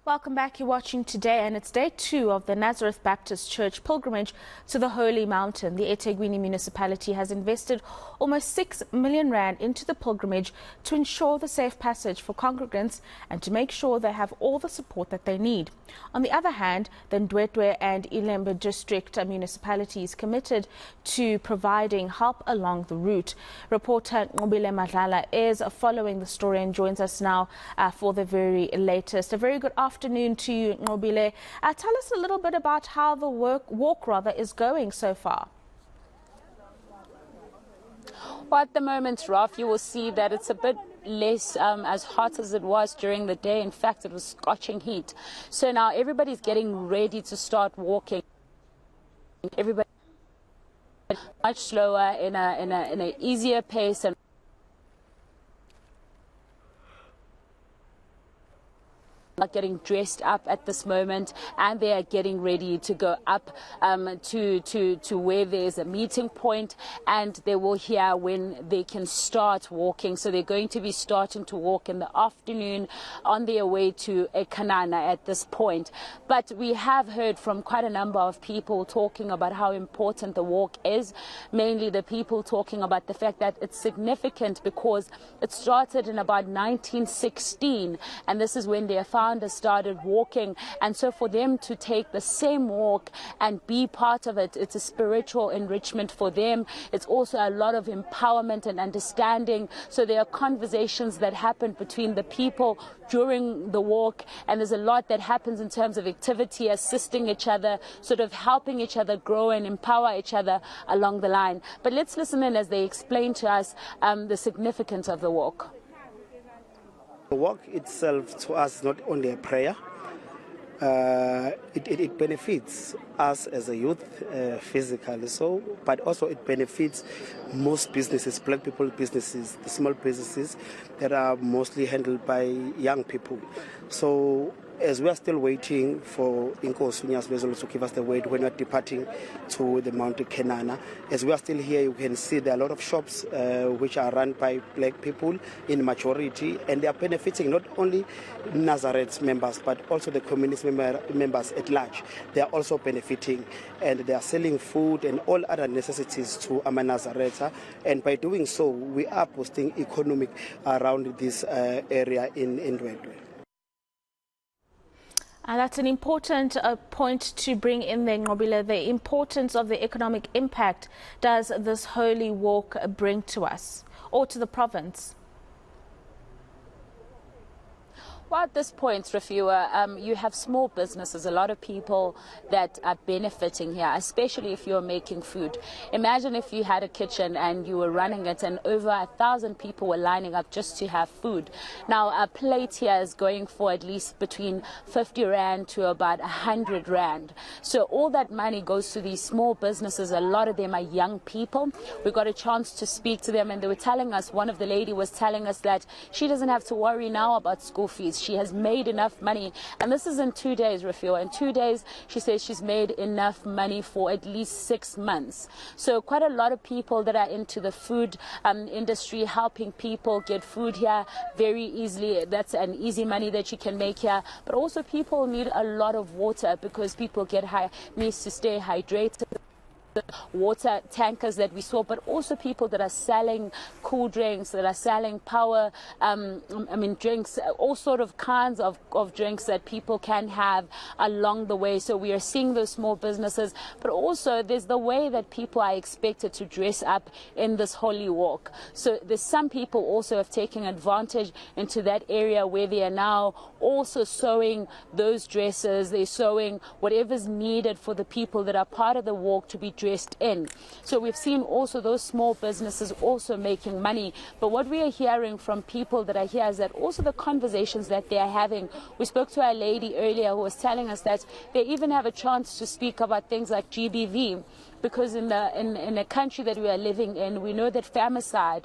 Welcome back. You're watching Today, and it's day 2 of the Nazareth Baptist Church pilgrimage to the Holy Mountain. The eThekwini municipality has invested almost 6 million rand into the pilgrimage to ensure the safe passage for congregants and to make sure they have all the support that they need. On the other hand, the Nqobile and Ilembe district municipalities committed to providing help along the route. Reporter Nqobile Madlala is following the story and joins us now for the very latest. A very good afternoon to you, Nqobile. Tell us a little bit about how the walk is going so far. Well, at the moment, Raf, you will see that it's a bit less as hot as it was during the day. In fact, it was scorching heat. So now everybody's getting ready to start walking. Everybody much slower in an easier pace and are getting dressed up at this moment, and they are getting ready to go up to where there's a meeting point, and they will hear when they can start walking. So they're going to be starting to walk in the afternoon on their way to eNCA at this point. But we have heard from quite a number of people talking about how important the walk is, mainly the people talking about the fact that it's significant because it started in about 1916, and this is when their founders started walking. And so for them to take the same walk and be part of it, it's a spiritual enrichment for them. It's also a lot of empowerment and understanding. So there are conversations that happen between the people during the walk, and there's a lot that happens in terms of activity, assisting each other, sort of helping each other grow and empower each other along the line. But let's listen in as they explain to us the significance of the walk. The walk itself to us is not only a prayer. It benefits us as a youth physically, but also it benefits most businesses, black people businesses, the small businesses that are mostly handled by young people. So as we are still waiting for eNCA to give us the word when we are departing to the Mount Kenana, as we are still here, you can see there are a lot of shops which are run by black people in majority, and they are benefiting not only Nazareth members but also the community members at large. They are also benefiting, and they are selling food and all other necessities to Nazareth, and by doing so we are boosting economic around this area in Ndwedwe. And that's an important point to bring in there, Nqobile, the importance of the economic impact does this holy walk bring to us or to the province? Well, at this point, Rafiwa, you have small businesses, a lot of people that are benefiting here, especially if you're making food. Imagine if you had a kitchen and you were running it and over 1,000 people were lining up just to have food. Now, a plate here is going for at least between 50 Rand to about 100 Rand. So all that money goes to these small businesses. A lot of them are young people. We got a chance to speak to them, and they were telling us, one of the lady was telling us that she doesn't have to worry now about school fees. She has made enough money, and this is in 2 days, Rafiwa. In 2 days, she says she's made enough money for at least 6 months. So quite a lot of people that are into the food industry, helping people get food here very easily. That's an easy money that you can make here. But also people need a lot of water because people needs to stay hydrated. Water tankers that we saw, but also people that are selling cool drinks, that are selling power, drinks, all sort of kinds of drinks that people can have along the way. So we are seeing those small businesses, but also there's the way that people are expected to dress up in this holy walk. So there's some people also have taken advantage into that area where they are now also sewing those dresses. They're sewing whatever's needed for the people that are part of the walk to be dressed in. So we've seen also those small businesses also making money. But what we are hearing from people that are here is that also the conversations that they are having. We spoke to a lady earlier who was telling us that they even have a chance to speak about things like GBV, because in a country that we are living in, we know that femicide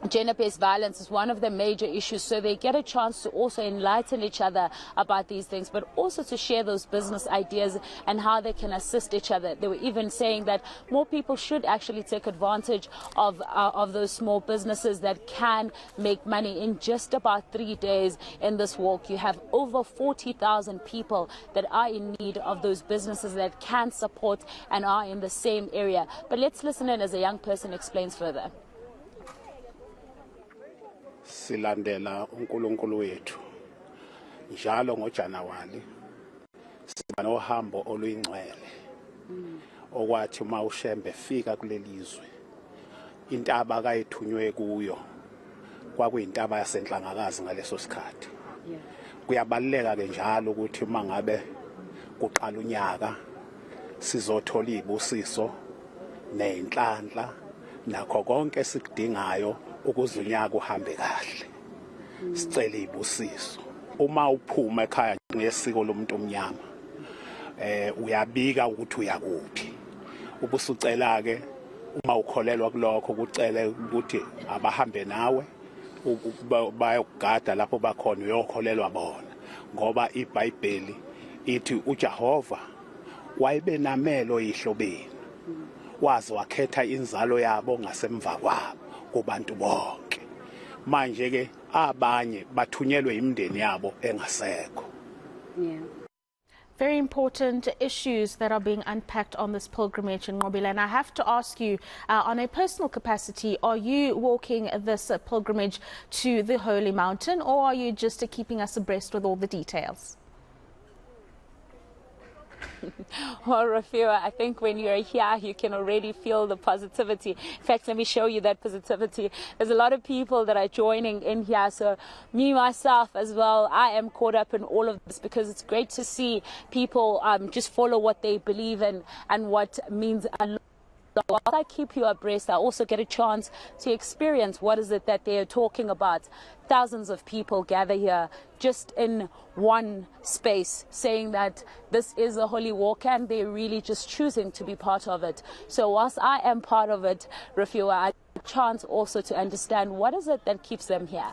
gender-based violence is one of the major issues, so they get a chance to also enlighten each other about these things, but also to share those business ideas and how they can assist each other. They were even saying that more people should actually take advantage of those small businesses that can make money. In just about 3 days in this walk, you have over 40,000 people that are in need of those businesses that can support and are in the same area. But let's listen in as a young person explains further. Silandela uNkulunkulu wethu njalo ngoJanuwari siba nohambo oluyingcwele okwathi uma uShembe fika kulelizwe intaba akayithunywe kuyo kwakuyintaba yasenhlangakazi ngaleso sikhathi kuyabaleka ke njalo ukuthi uma ngabe kuqala unyaka sizothola izibusiso nenhlanhla nakho konke sikudingayo ukuze unyaka uhambe kahle. Sicela izibusiso uma uphuma ekhaya ngesiko lomuntu omnyama uyabika ukuthi uyakuphi ubusucela ke uma ukholelwa kulokho kucela ukuthi abahambe nawe bayokugada lapho bakhona uyokholelwa bona ngoba iBhayibheli ithi uJehova wayebenamelo yihlobeni wazi wakhetha inzalo yabo ngasemva kwabo kubantu bonke manje ke abanye bathunyelwe imindeni yabo engasekho. Very important issues that are being unpacked on this pilgrimage in Nqobile. And I have to ask you, on a personal capacity, are you walking this pilgrimage to the Holy Mountain, or are you just keeping us abreast with all the details? Well, Rafiwa, I think when you're here, you can already feel the positivity. In fact, let me show you that positivity. There's a lot of people that are joining in here. So me, myself as well, I am caught up in all of this because it's great to see people just follow what they believe in and what means a lot. While I keep you abreast, I also get a chance to experience what is it that they are talking about. Thousands of people gather here just in one space saying that this is a holy walk and they're really just choosing to be part of it. So whilst I am part of it, Rafiwa, I have a chance also to understand what is it that keeps them here.